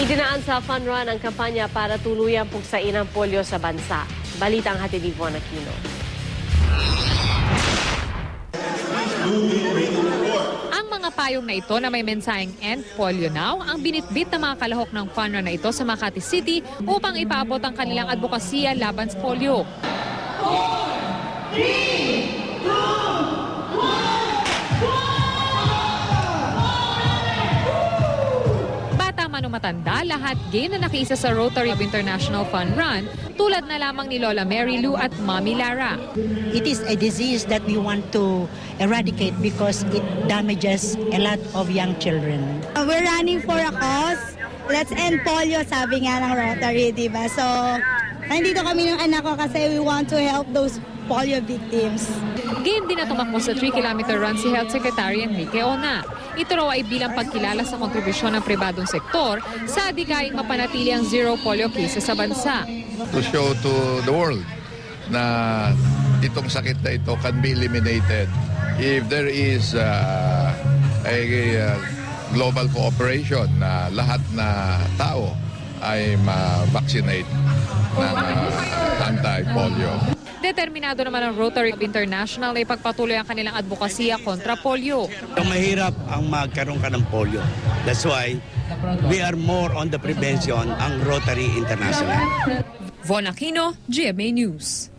Idinaan sa fun run ang kampanya para tuluyang pugsain ang polio sa bansa. Balitang hatid ni Von Aquino. Ang mga payong na ito na may mensaheng End Polio Now ang binitbit ng mga kalahok ng fun run na ito sa Makati City upang ipaabot ang kanilang advokasya laban sa polio. 4, 3, 2, matanda, lahat gay na nakiisa sa Rotary International Fun Run, tulad na lamang ni Lola Mary Lou at Mommy Lara. It is a disease that we want to eradicate because it damages a lot of young children. We're running for a cause. Let's end polio, sabi nga ng Rotary, di ba? So, nandito kami ng anak ko kasi we want to help those polio victims. Game din na tumakbo sa 3-kilometer run si Health Secretary Enrique Ona. Ito raw ay bilang pagkilala sa kontribusyon ng pribadong sektor sa adikaing mapanatili ang zero polio cases sa bansa. To show to the world na itong sakit na ito can be eliminated if there is a global cooperation na lahat na tao ay ma-vaccinate ng anti-polio. Determinado naman ang Rotary International na ipagpatuloy ang kanilang advokasya kontra polio. Mahirap ang magkaroon ka ng polio. That's why we are more on the prevention ang Rotary International. Von Aquino, GMA News.